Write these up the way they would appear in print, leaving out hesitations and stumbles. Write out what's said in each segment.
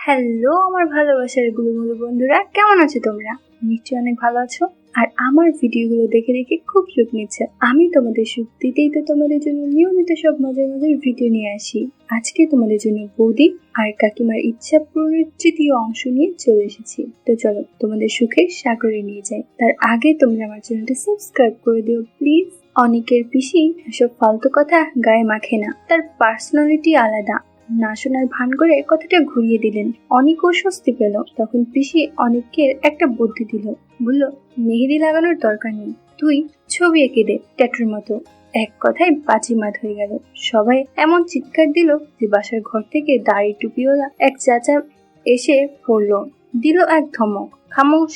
Hello আমার ভালোবাসার গুলুমুলু বন্ধুরা, কেমন আছো তোমরা? নিশ্চয়ই অনেক ভালো আছো। আর আমার ভিডিওগুলো দেখে দেখে খুব সুখ নিচ্ছে। আমি তোমাদের সুখ দিতেই তো তোমাদের জন্য নিয়মিত সব মজার মজার ভিডিও নিয়ে আসি। আজকে তোমাদের জন্য বৌদি আর কাকিমার ইচ্ছা পূরণের তৃতীয় অংশ নিয়ে চলে এসেছি। তো চলো তোমাদের সুখের সাগরে নিয়ে যাই। তার আগে তোমরা আমার চ্যানেলটা সাবস্ক্রাইব করে দিও প্লিজ। অনেকের পিসি এসব ফালতু কথা গায়ে মাখে না, তার পার্সোনালিটি আলাদা। না শোনার ভান করে কথাটা ঘুরিয়ে দিলেন। অনেকও স্বস্তি পেল। তখন পিসি অনেকের একটা বুদ্ধি দিল, বলল মেহেদি লাগানোর দরকার নেই, তুই ছবি এঁকে দে ট্যাটুর মতো। এক কথায় বাজিমাত হয়ে গেল। সবাই এমন চিৎকার দিল যে বাসার ঘর থেকে দাড়ি টুপিওয়ালা এক চাচা এসে পড়ল, দিল এক ধমক, খামোশ।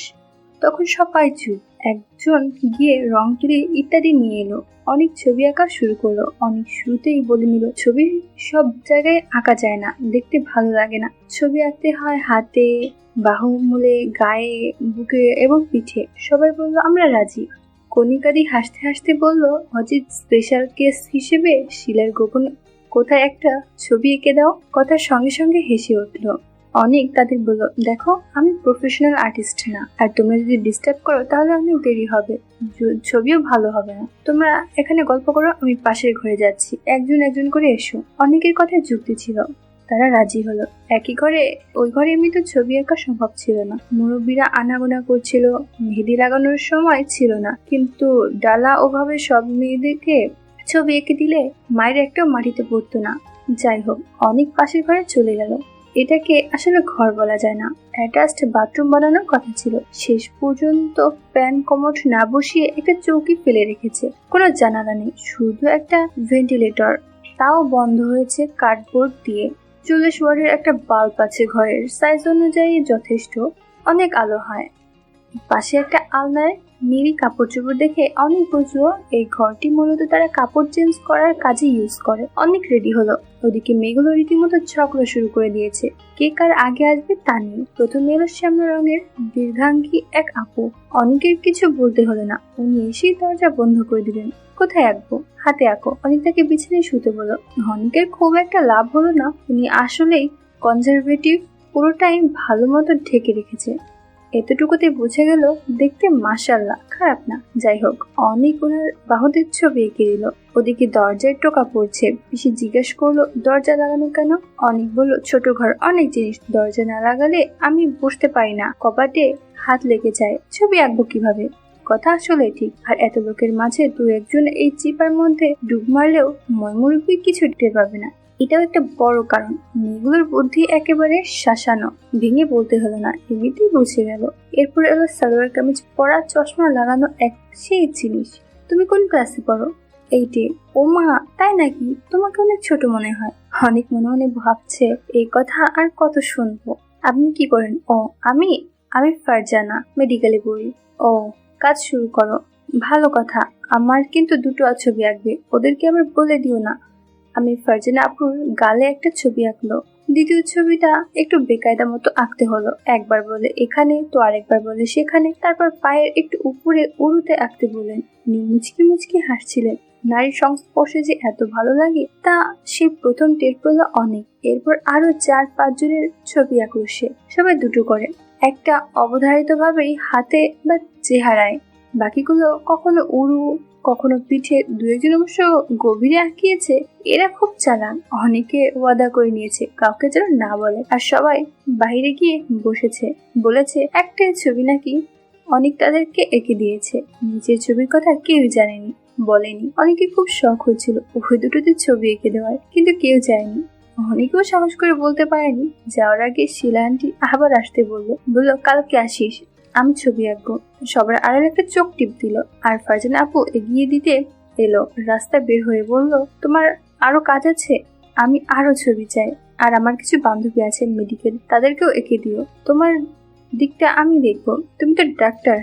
তখন সবাই চুপ। একজন গিয়ে রং তুলি ইত্যাদি নিয়ে এলো। অনেক ছবি আঁকা শুরু করলো। অনেক শুরুতেই বলে নিল ছবি সব জায়গায় আঁকা যায় না, দেখতে ভালো লাগে না। ছবি আঁকতে হয় হাতে, বাহুমূলে, গায়ে, বুকে এবং পিঠে। সবাই বলল আমরা রাজি। কণিকাদি হাসতে হাসতে বলল অজিত স্পেশাল কেস হিসেবে শিলার গোপন কোথায় একটা ছবি এঁকে দাও। কথার সঙ্গে সঙ্গে হেসে উঠলো। অনেক তাদের বলল দেখো আমি প্রফেশনাল আর্টিস্ট না, আর তোমরা যদি ডিস্টার্ব করো তাহলে অনেক দেরি হবে, ছবিও ভালো হবে না। তোমরা এখানে গল্প করো, আমি পাশের ঘরে যাচ্ছি, একজন একজন করে এসো। অনেকের কথায় যুক্তি ছিল, তারা রাজি হলো। একই ঘরে ওই ঘরে এমনি তো ছবি আঁকা সম্ভব ছিল না। মুরব্বীরা আনাগোনা করছিল, মেহেদি লাগানোর সময় ছিল না, কিন্তু ডালা ওভাবে সব মেয়েদেরকে ছবি এঁকে দিলে মায়ের একটাও মাটিতে পড়তো না। যাই হোক, অনেক পাশের ঘরে চলে গেল। এটাকে আসলে ঘর বলা যায় না, অ্যাটাচড বাথরুম বানানোর কথা ছিল। শেষ পর্যন্ত প্যান কমোড না বসিয়ে একটা চৌকি ফেলে রেখেছে। কোনো জানালা নেই, শুধু একটা ভেন্টিলেটর, তাও বন্ধ হয়েছে কার্ডবোর্ড দিয়ে। 40 ওয়াটের একটা বাল্ব আছে ঘরের, সাইজ অনুযায়ী যথেষ্ট, অনেক আলো হয়। পাশে একটা আলনায় নীল কাপড় চোপড় দেখে অনেক বুঝলো এই ঘরটি মূলত তারা কাপড় চেঞ্জ করার কাজে ইউজ করে। অনেক রেডি হলো। ওদিকে মেয়েগুলো রীতিমতো ঝগড়া শুরু করে দিয়েছে, কে কার আগে আসবে তা নিয়ে। প্রথমে এলো শ্যামলা রঙের দীর্ঘাঙ্গী এক আপু। অনেকের কিছু বলতে হলো না, উনি এসেই দরজা বন্ধ করে দিলেন। কোথায় আঁকবো? হাতে আঁকো। অনেক তাকে বিছানায় শুতে বলল। অনেকের খুব একটা লাভ হলো না, উনি আসলেই কনজারভেটিভ, পুরোটাই ভালো মতো ঢেকে রেখেছে। এতটুকুতে বুঝে গেল দেখতে মাশাআল্লাহ খারাপ না। যাই হোক, অনেক ওনার বাহুদের ছবি এঁকে দিল। ওদিকে দরজায় টোকা পড়ছে। পিসি জিজ্ঞেস করলো দরজা লাগানো কেন? অনেক বলল ছোট ঘর, অনেক জিনিস, দরজা না লাগালে আমি বসতে পারি না, কপাটে হাত লেগে যায়, ছবি আঁকবো কিভাবে? কথা আসলে ঠিক। আর এত লোকের মাঝে দু একজন এই চিপার মধ্যে ডুব মারলেও ময়মুরব্বী কিছু টের পাবে না। এটাও একটা বড় কারণ। মেয়েগুলোর বুদ্ধি একেবারে শাসানো, ভেঙে বলতে হলো না, এমনিতেই বুঝে গেল। এরপর এলো সালোয়ার কামিজ পরা, চশমা লাগানো এক সেই জিনিস। তুমি কোন ক্লাসে পড়ো? 8-এ। ও মা, তাই নাকি? তোমাকে অনেক ছোট মনে হয়। অনেক মনে মনে ভাবছে এই কথা আর কত শুনবো। আপনি কি করেন? ও আমি আমি ফারজানা, মেডিকেলে পড়ি। ও, কাজ শুরু করো। ভালো কথা। আমার কিন্তু দুটো ছবি আঁকবে, ওদেরকে আবার বলে দিও না। আমি ফারজানা আপুর গালে একটা ছবি আঁকলো। দ্বিতীয় ছবিটা একটু বেকায়দা মতো আঁকতে হলো। একবার বলে এখানে তো আরেকবার বলে সেখানে, তারপর পায়ের একটু উপরে উড়ুতে আঁকতে বলেন। মুচকি মুচকি হাসছিলেন। নারীর সংস্পর্শে যে এত ভালো লাগে তা সে প্রথম টের পেল অনেক। এরপর আরো 4-5 জনের ছবি আঁকলো সে, সবাই দুটো করে, একটা অবধারিত ভাবেই হাতে বা চেহারায়, বাকিগুলো কখনো উড়ু কখনো পিঠে, দু একজন অবশ্য গভীরে আঁকিয়েছে। এরা খুব চালাক, অনেকে ওয়াদা করে নিয়েছে কাউকে যেন না বলে। আর সবাই বাইরে গিয়ে বসেছে, বলেছে একটাই ছবি নাকি। অনেক তাদেরকে এঁকে দিয়েছে, নিজের ছবির কথা কেউ জানেনি, বলেনি। অনেকে খুব শখ হয়েছিল ওই দুটোতে ছবি এঁকে দেওয়ার, কিন্তু কেউ যায়নি। অনেকেও সাহস করে বলতে পারেনি। যাওয়ার আগে শিলা আন্টি আবার আসতে বললো কালকে আসিস, আমি ছবি আঁকবো। সবার আড়ালে একটা চোখ টিপ দিল। আর ফারজানা আপু এগিয়ে দিতে এলো। রাস্তা বের হয়ে বলল তোমার আরো কাজ আছে, আমি আরো ছবি চাই। আর আমার কিছু বান্ধবী আছে মেডিকেল, তাদেরকেও এঁকে দিও। তোমার দিকটা আমি দেখবো, তুমি তো ডাক্তার।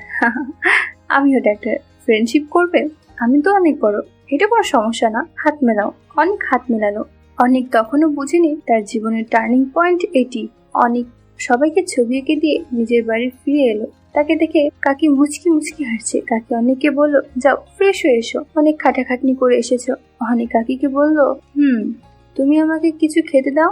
আমিও ডাক্তার, ফ্রেন্ডশিপ করবে? আমি তো অনেক বড়, এটা কোনো সমস্যা না, হাত মেলাও। অনেক হাত মেলালো। অনেক তখনও বুঝেনি তার জীবনের টার্নিং পয়েন্ট এটি। অনেক সবাইকে ছবি এঁকে দিয়ে নিজের বাড়ি ফিরে এলো। তাকে দেখে কাকি মুচকি মুচকি হাসছে। কাকি অনেককে বললো যাও ফ্রেশ হয়ে এসো, অনেক খাটাখাটনি করে এসেছো। অনেক কাকিকে বললো তুমি আমাকে কিছু খেতে দাও,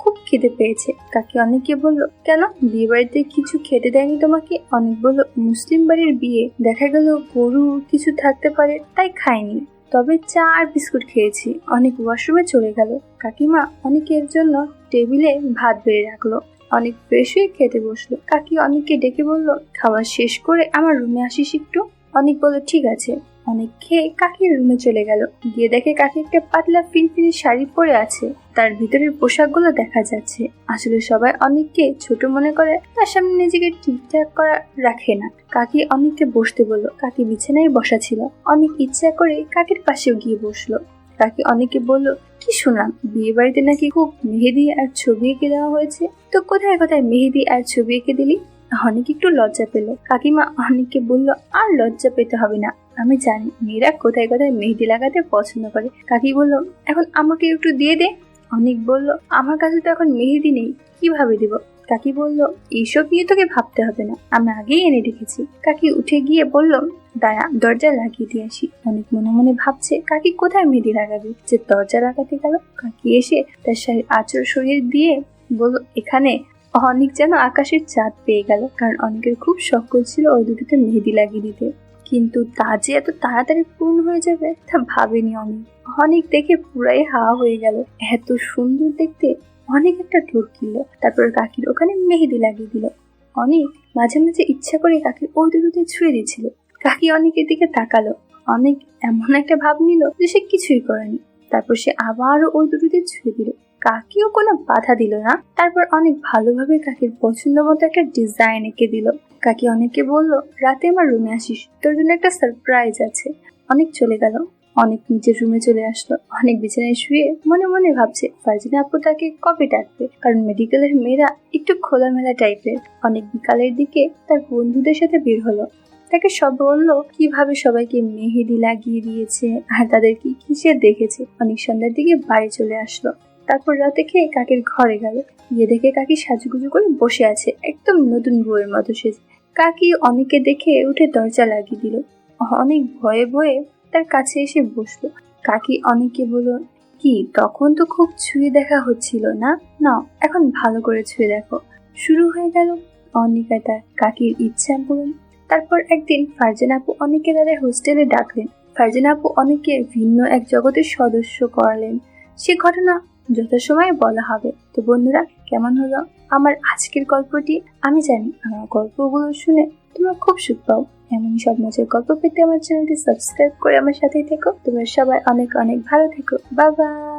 খুব খিদে পেয়েছে। কাকি অনেককে বলল, কেন বিয়ে বাড়িতে কিছু খেতে দেয়নি তোমাকে? অনেক বলল, মুসলিম বাড়ির বিয়ে, দেখা গেল গরু কিছু থাকতে পারে, তাই খাইনি, তবে চা আর বিস্কুট খেয়েছি। অনেক ওয়াশরুমে চলে গেল। কাকিমা অনেকের জন্য টেবিলে ভাত বেড়ে রাখলো। অনেক ফ্রেশ হয়ে খেতে বসলো। কাকি অনেককে ডেকে বলল, খাওয়া শেষ করে আমার রুমে আসিস একটু। অনেক বলল, ঠিক আছে। অনেক খেয়ে কাকির রুমে চলে গেল। গিয়ে দেখে কাকি একটা পাতলা ফিনফিনি শাড়ি পরে আছে, তার ভিতরের পোশাকগুলো দেখা যাচ্ছে। আসলে সবাই অনেককে ছোট মনে করে, তার সামনে নিজেকে ঠিকঠাক করা রাখে না। কাকি অনেককে বসতে বলল। কাকি বিছানায় বসা ছিল। অনেক ইচ্ছা করে কাকির পাশেও গিয়ে বসলো। কাকি অনেককে বলল, কি শুনলাম বিয়ে বাড়িতে নাকি খুব মেহেদি আর ছবি এঁকে দেওয়া হয়েছে, তো কোথায় কোথায় মেহেদি আর ছবি এঁকে দিলি? অনেক একটু লজ্জা পেল। কাকিমা অনেককে বলল, আর লজ্জা পেতে হবে না, আমি জানি মেয়েরা কোথায় কোথায় মেহেদি লাগাতে পছন্দ করে। কাকি বলল, এখন আমাকে একটু দিয়ে দে। অনেক বলল, আমার কাছে তো এখন মেহেদি নেই, কিভাবে দিব? কাকি বলল, এইসব নিয়ে তোকে ভাবতে হবে না, আমি আগেই এনে রেখেছি। কাকি উঠে গিয়ে বলল, দাঁড়া, দরজা লাগিয়ে দিয়ে আসি। অনেক মনে মনে ভাবছে কাকি কোথায় মেহেদি লাগাবে, যে দরজা লাগাতে গেল। কাকি এসে তার শাড়ির আঁচড় সরিয়ে দিয়ে বলল, এখানে। অনেক যেন আকাশের চাঁদ পেয়ে গেল, কারণ অনেকের খুব শখ করছিল ওই দুটোতে মেহেদি লাগিয়ে দিতে, কিন্তু তা যে এত তাড়াতাড়ি পূর্ণ হয়ে যাবে তা ভাবেনি অনেক। অনেক দেখে পুরাই হাওয়া হয়ে গেল, এত সুন্দর দেখতে। অনেক একটা ঢোক দিল, তারপর কাকির ওখানে মেহেদি লাগিয়ে দিল। অনেক মাঝে মাঝে ইচ্ছা করে কাকির ওই দুটোতে ছুঁয়ে দিয়েছিল। কাকি অনেকের দিকে তাকালো। অনেক এমন একটা ভাব নিল যে সে কিছুই করেনি। তারপর সে আবারও ওই দুটোতে ছুঁয়ে দিল। কাকিও কোনো বাধা দিল না। তারপর অনেক ভালোভাবে কাকির পছন্দ মতো একটা ডিজাইন এঁকে দিল। কাকি অনেককে বলল, রাতে আমার রুমে আসিস, তোর জন্য একটা সারপ্রাইজ আছে। অনেক চলে গেল। অনেক নিজের রুমে চলে আসলো। অনেক বিছানায় শুয়ে মনে মনে ভাবছে ফারজানা আপু তাকে কবে ডাকবে, কারণ মেডিকেলের মেয়েরা একটু খোলামেলা টাইপের। অনেক বিকালের দিকে তার বন্ধুদের সাথে বের হলো। তাকে সব বললো কিভাবে সবাইকে মেহেদি লাগিয়ে দিয়েছে আর তাদের কি কিসে দেখেছে। অনেক সন্ধ্যার দিকে বাড়ি চলে আসলো। তারপর রাতে খেয়ে কাকির ঘরে গেল। গিয়ে দেখে কাকি সাজুগুজু করে বসে আছে, একদম নতুন বউয়ের মতো সেজে। কাকি অনেককে দেখে উঠে দরজা লাগিয়ে দিল। অনেক ভয়ে ভয়ে তার কাছে এসে বসলো। কাকি অনেককে বলল, কি তখন তো খুব ছুঁয়ে দেখা হচ্ছিল না, নাও এখন ভালো করে ছুঁয়ে দেখো। শুরু হয়ে গেল অনেক আর তার কাকির ইচ্ছা পূরণ। তারপর একদিন ফারজানা আপু অনেককে তাদের হোস্টেলে ডাকলেন। ফারজানা আপু অনেককে ভিন্ন এক জগতের সদস্য করালেন। সে ঘটনা যথাসময়ে বলা হবে। তো বন্ধুরা, কেমন হলো আমার আজকের গল্পটি? আমি জানি আমার গল্পগুলো শুনে তোমরা খুব সুখ পাও। এমনই সব মজার গল্প পেতে আমার চ্যানেলটি সাবস্ক্রাইব করে আমার সাথেই থেকো। তোমরা সবাই অনেক অনেক ভালো থেকো। Bye bye.